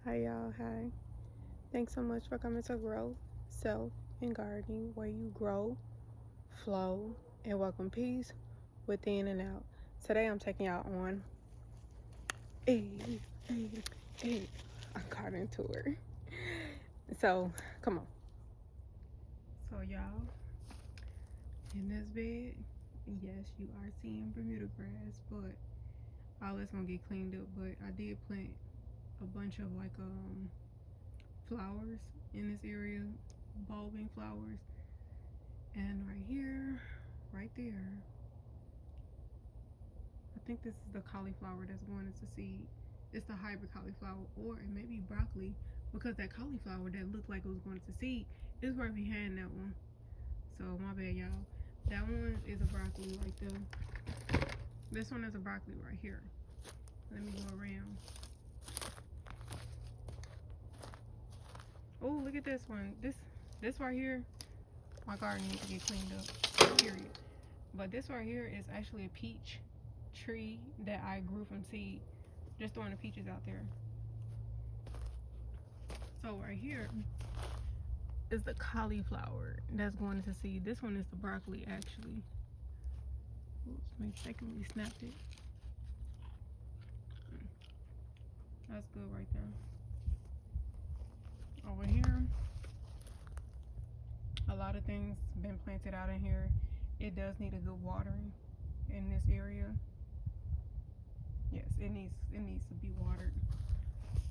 Hi y'all, hi. Thanks so much for coming to Grow, Self, and Gardening, where you grow, flow, and welcome peace within and out. Today I'm taking y'all on a, a, a garden tour. So, come on. So y'all, in this bed, yes, you are seeing Bermuda grass, but all that's gonna get cleaned up. But I did plant a bunch of flowers in this area, bulbing flowers. And right here, right there, I think this is the cauliflower that's going into seed. It's the hybrid cauliflower, or it may be broccoli, because that cauliflower that looked like it was going to seed is right behind that one. So my bad, y'all. That one is a broccoli right there. This one is a broccoli right here. Let me go around. Oh, look at this one. This right here, my garden needs to get cleaned up. Period. But this right here is actually a peach tree that I grew from seed. Just throwing the peaches out there. So right here is the cauliflower that's going to seed. This one is the broccoli actually. Oops, mistakenly snapped it. That's good right there. Over here, a lot of things been planted out in here. It does need a good watering in this area. Yes, it needs to be watered.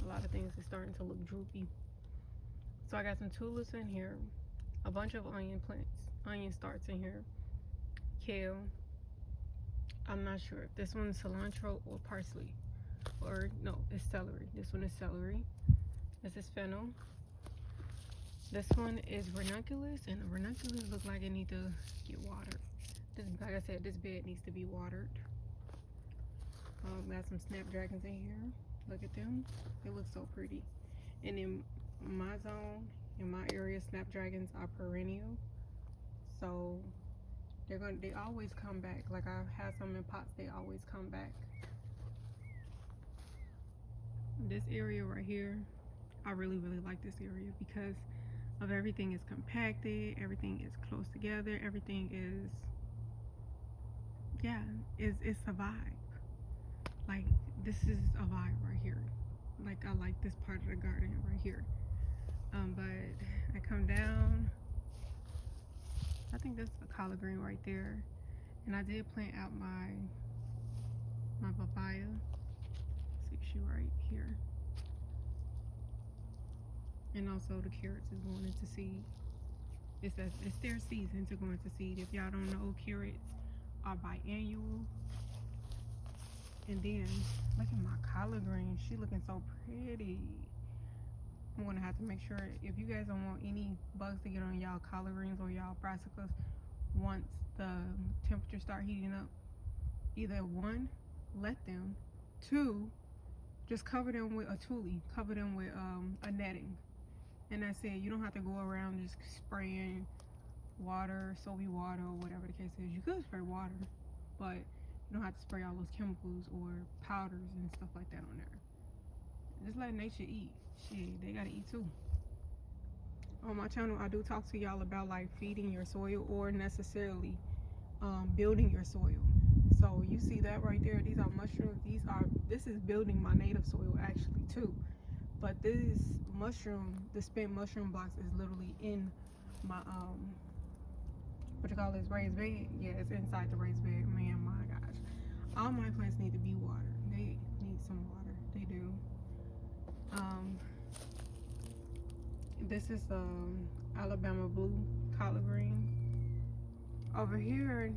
A lot of things are starting to look droopy. So I got some tulips in here, a bunch of onion plants, onion starts in here, kale. I'm not sure if this one's cilantro or parsley, or no, it's celery. This one is celery. This is fennel. This one is ranunculus, and the ranunculus look like it need to get watered. This, like I said, this bed needs to be watered. Got some snapdragons in here. Look at them. They look so pretty. And in my zone, in my area, snapdragons are perennial, so they always come back. Like I've had some in pots, they always come back. This area right here, I really like this area because of everything is compacted, everything is close together, everything is, yeah, it's a vibe. Like this is a vibe right here. Like I like this part of the garden right here. But I come down, I think that's a collard green right there. And I did plant out my papaya. See, she right here. And also the carrots is going into seed. It's their season to go into seed. If y'all don't know, carrots are biannual. And then look at my collard green. She looking so pretty. I'm gonna have to make sure, if you guys don't want any bugs to get on y'all collard greens or y'all brassicas once the temperature start heating up, either one, let them, two, just cover them with a tule, cover them with a netting, and that's it. You don't have to go around just spraying water, soapy water, or whatever the case is. You could spray water, but you don't have to spray all those chemicals or powders and stuff like that on there. Just let nature eat. Shit, they gotta eat too. On my channel, I do talk to y'all about like feeding your soil or necessarily building your soil. So you see that right there, these are mushrooms. This is building my native soil actually too. But this mushroom, the spent mushroom box, is literally in my what you call this, raised bed. Yeah, it's inside the raised bed. Man, my gosh, all my plants need to be watered. They need some water. They do. This is Alabama blue collard green. Over here,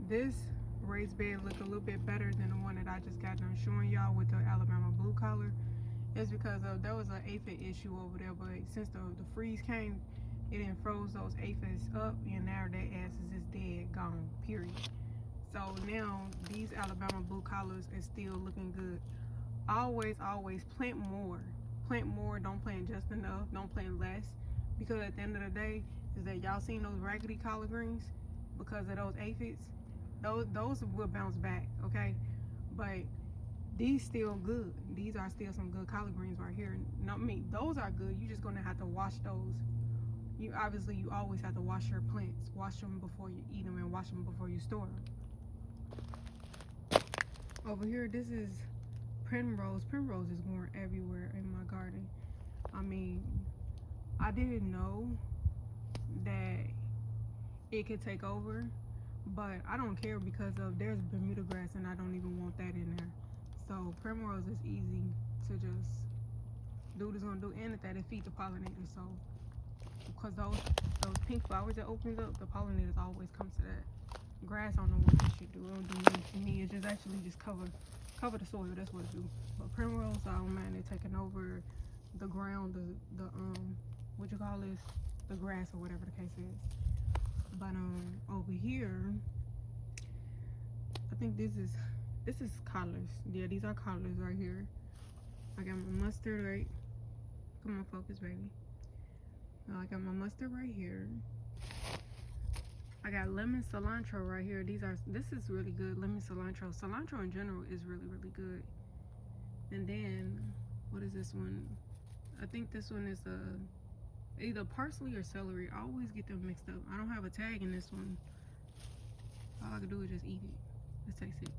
this raised bed look a little bit better than the one that I just got done showing y'all with the Alabama blue collar. It's because there was an aphid issue over there, but since the freeze came, it didn't froze those aphids up, and now their asses is dead, gone, period. So now these Alabama blue collars is still looking good. Always plant more. Plant more, don't plant just enough, don't plant less. Because at the end of the day, is that y'all seen those raggedy collard greens? Because of those aphids, those will bounce back, okay? But these still good. These are still some good collard greens right here. Not me. Those are good. You're just gonna have to wash those. You always have to wash your plants. Wash them before you eat them and wash them before you store them. Over here, this is primrose. Primrose is growing everywhere in my garden. I mean, I didn't know that it could take over, but I don't care because there's Bermuda grass and I don't even want that in there. So primrose is easy to just do what it's gonna do, and that it feeds the pollinators. So because those pink flowers that opens up, the pollinators always come to that. Grass, I don't know what it should do. It don't do nothing to me. It just actually just cover the soil. That's what it do. But primrose, I don't mind it taking over the ground, the what you call this, the grass or whatever the case is. But over here, I think this is collards. Yeah, these are collards right here. I got my mustard, right? Come on, focus, baby. I got my mustard right here. I got lemon cilantro right here. This is really good, lemon cilantro. Cilantro in general is really, really good. And then, what is this one? I think this one is either parsley or celery. I always get them mixed up. I don't have a tag in this one. All I can do is just eat it. Let's taste it.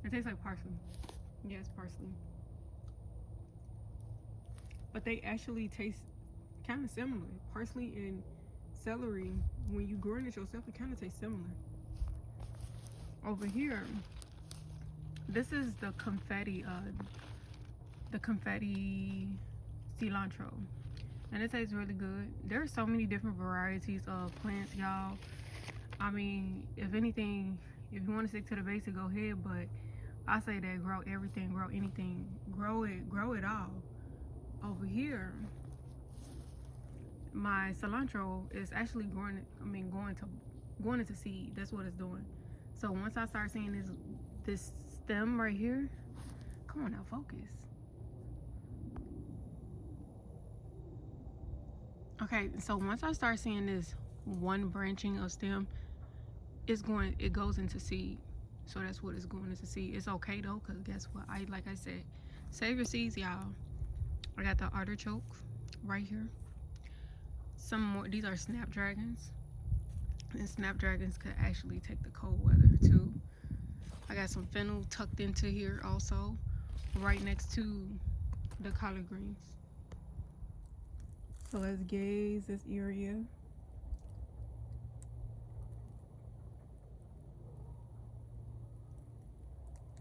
It tastes like parsley. Yes, parsley. But they actually taste kind of similar. Parsley and celery, when you grind it yourself, it kind of tastes similar. Over here, this is the confetti cilantro, and it tastes really good. There are so many different varieties of plants, y'all. I mean, if anything, if you want to stick to the basic, go ahead, but I say that grow everything, grow anything, grow it all. Over here, my cilantro is actually going into seed. That's what it's doing. So once I start seeing this stem right here, come on now, focus. Okay, so once I start seeing this one branching of stem, it goes into seed. So that's what it's going into seed. It's okay though, because guess what? Like I said, save your seeds, y'all. I got the artichoke right here. Some more, these are snapdragons. And snapdragons could actually take the cold weather too. I got some fennel tucked into here also, right next to the collard greens. So let's gaze this area.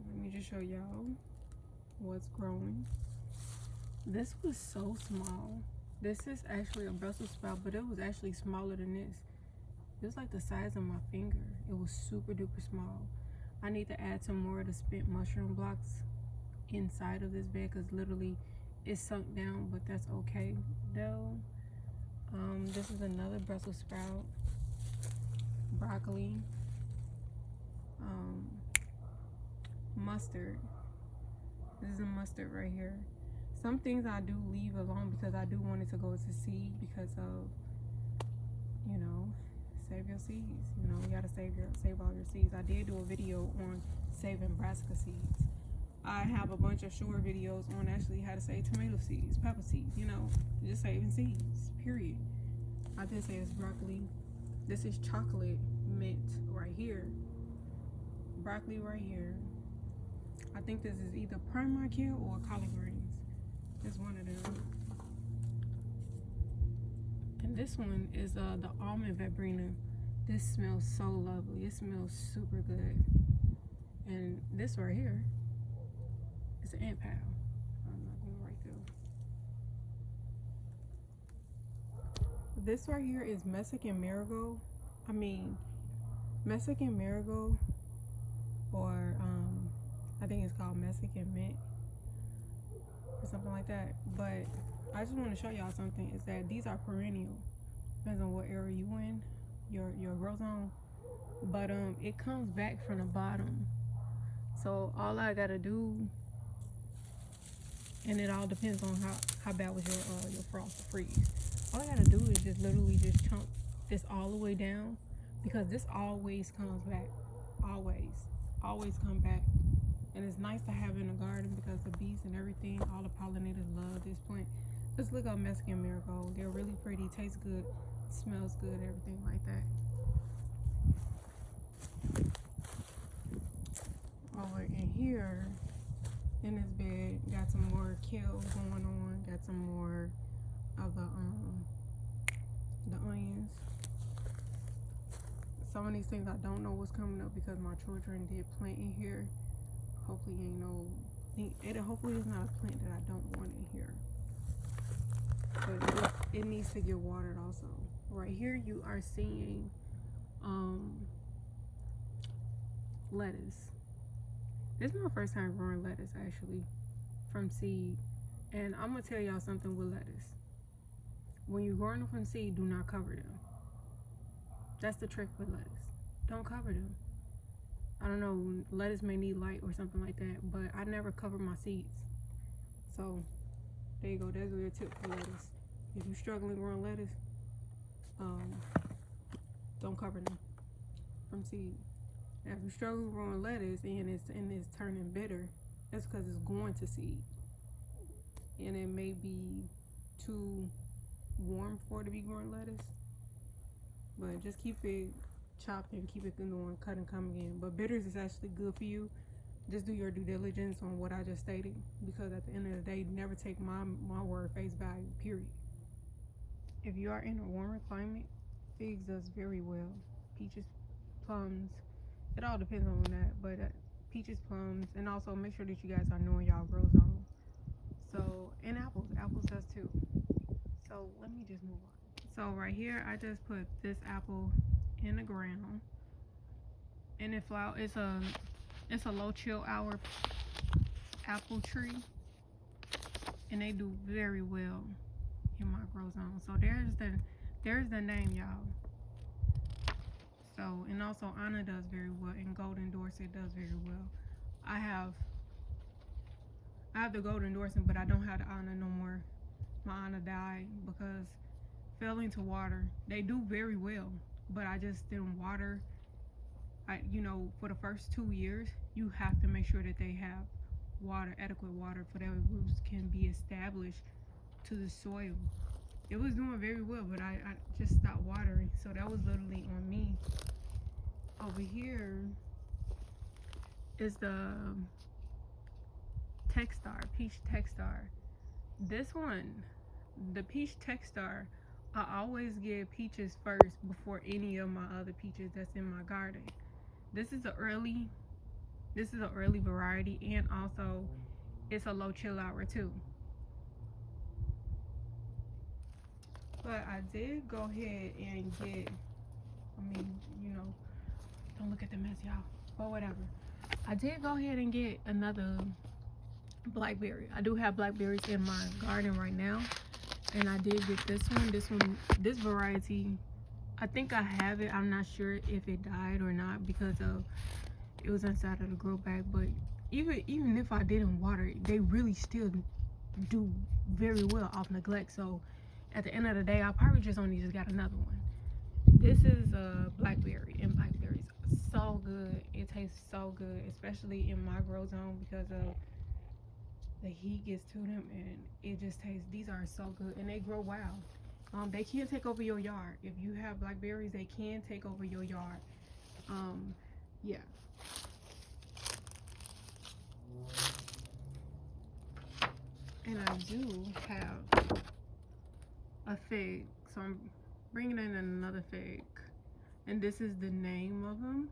Let me just show y'all what's growing. This was so small. This is actually a Brussels sprout, but it was actually smaller than this. It was like the size of my finger. It was super duper small. I need to add some more of the spent mushroom blocks inside of this bed because literally it's sunk down, but that's okay though. This is another Brussels sprout, broccoli, mustard. This is a mustard right here. Some things I do leave alone because I do want it to go to seed because of, you know, save your seeds. You know, you gotta save all your seeds. I did do a video on saving brassica seeds. I have a bunch of short videos on actually how to save tomato seeds, pepper seeds, you know, just saving seeds, period. I did say it's broccoli. This is chocolate mint right here. Broccoli right here. I think this is either Primark here or collard greens. It's one of them. And this one is the almond verbena. This smells so lovely. It smells super good. And this right here is an ant pile. I'm not going right there. This right here is Mexican marigold. Mexican marigold, or I think it's called Mexican mint or something like that. But I just want to show y'all something, is that these are perennial. Depends on what area you in, your grow zone. But it comes back from the bottom. So all I gotta do, and it all depends on how bad was your frost or freeze. All I gotta do is just literally just chunk this all the way down, because this always comes back. Always come back. And it's nice to have in the garden because the bees and everything, all the pollinators love this plant. Just look up Mexican marigold. They're really pretty, taste good, smells good, everything like that. Over in here, in this bed, got some more kale going on. Got some more of the onions. Some of these things I don't know what's coming up because my children did plant in here. Hopefully hopefully it's not a plant that I don't want in here. But it needs to get watered also. Right here you are seeing lettuce. This is my first time growing lettuce actually from seed. And I'm gonna tell y'all something with lettuce. When you're growing them from seed, do not cover them. That's the trick with lettuce. Don't cover them. I don't know, lettuce may need light or something like that, but I never cover my seeds. So there you go, that's a good tip for lettuce. If you're struggling growing lettuce, don't cover them from seed. Now if you're struggling growing lettuce and it's turning bitter, that's because it's going to seed. And it may be too warm for it to be growing lettuce. But just keep it chopped and keep it going, cut and come again. But bitters is actually good for you. Just do your due diligence on what I just stated, because at the end of the day, never take my word face value, period. If you are in a warmer climate, figs does very well. Peaches, plums, it all depends on that, but peaches, plums, and also make sure that you guys are knowing y'all grow zone. So, and apples does too. So let me just move on. So right here, I just put this apple in the ground, and it flower. It's a low chill hour apple tree, and they do very well in my grow zone. So there's the name, y'all. So, and also Anna does very well, and Golden Dorset does very well. I have the Golden Dorset, but I don't have the Anna no more. My Anna died because failing to water. They do very well, but I just didn't water. For the first 2 years, you have to make sure that they have water, adequate water, for their roots can be established to the soil. It was doing very well, but I just stopped watering, so that was literally on me. Over here is the Techstar, Peach Techstar. This one, the Peach Techstar, I always get peaches first before any of my other peaches that's in my garden. This is an early variety, and also it's a low chill hour too. But I did go ahead and get, don't look at the mess, y'all, but whatever. I did go ahead and get another blackberry. I do have blackberries in my garden right now, and I did get this this variety. I think I have it. I'm not sure if it died or not because it was inside of the grow bag, but even if I didn't water it, they really still do very well off neglect. So at the end of the day, I probably just only got another one. This is a blackberry, and blackberries are so good. It tastes so good, especially in my grow zone, because of the heat gets to them, and it just tastes. These are so good, and they grow wild. They can take over your yard. If you have blackberries, they can take over your yard. Yeah. And I do have a fig, so I'm bringing in another fig, and this is the name of them.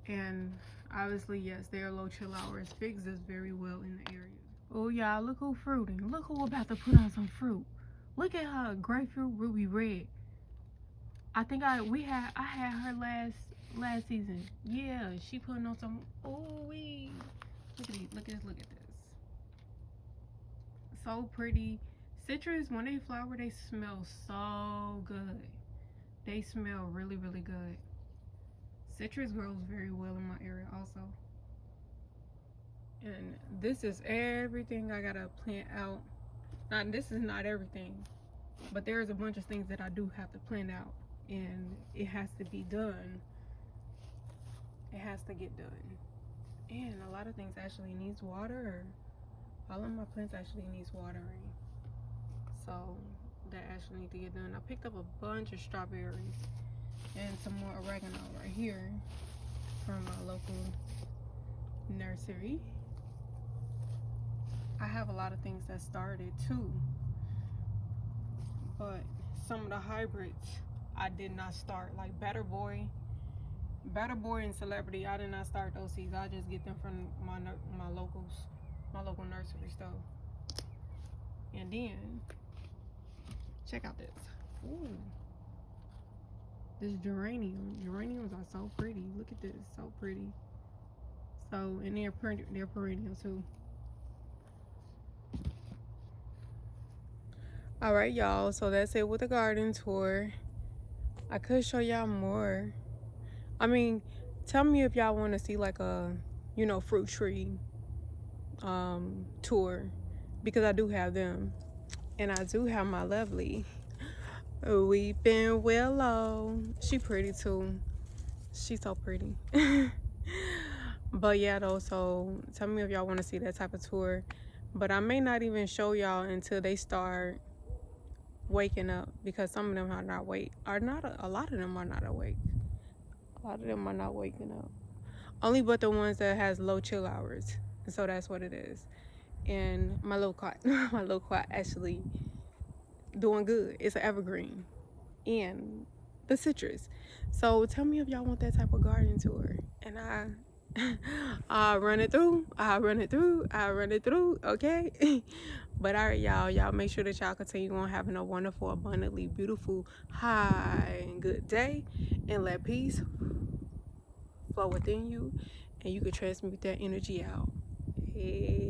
And obviously, yes, they are low chill hours. Figs does very well in the area. Oh y'all, look who fruiting. Look who about to put on some fruit. Look at her, grapefruit ruby red. I think I had her last season. Yeah, she putting on some. Oh wee. Look at this. So pretty. Citrus, when they flower, they smell so good. They smell really, really good. Citrus grows very well in my area also. And this is everything I gotta plant out. Now, this is not everything, but there's a bunch of things that I do have to plant out. and it has to be done. It has to get done. And a lot of things actually needs water. All of my plants actually needs watering. So that actually need to get done. I picked up a bunch of strawberries and some more oregano right here from my local nursery. I have a lot of things that started too, but some of the hybrids I did not start, like Better Boy and Celebrity. I did not start those seeds. I just get them from my local nursery store. And then check out this. Ooh, this geranium. Geraniums are so pretty. Look at this, so pretty. So, and they're perennial too. All right, y'all. So that's it with the garden tour. I could show y'all more. I mean, tell me if y'all want to see like a, fruit tree tour, because I do have them, and I do have my lovely Weeping Willow. She pretty too. She's so pretty. But yeah, though. So tell me if y'all want to see that type of tour. But I may not even show y'all until they start waking up, because some of them are not awake. A lot of them are not awake. A lot of them are not waking up. Only but the ones that has low chill hours. And so that's what it is. And my little cat, actually doing good. It's an evergreen. And the citrus. So tell me if y'all want that type of garden tour. And I'll run it through. Okay. But all right, y'all make sure that y'all continue on having a wonderful, abundantly beautiful, high and good day, and let peace flow within you, and you can transmute that energy out. Hey.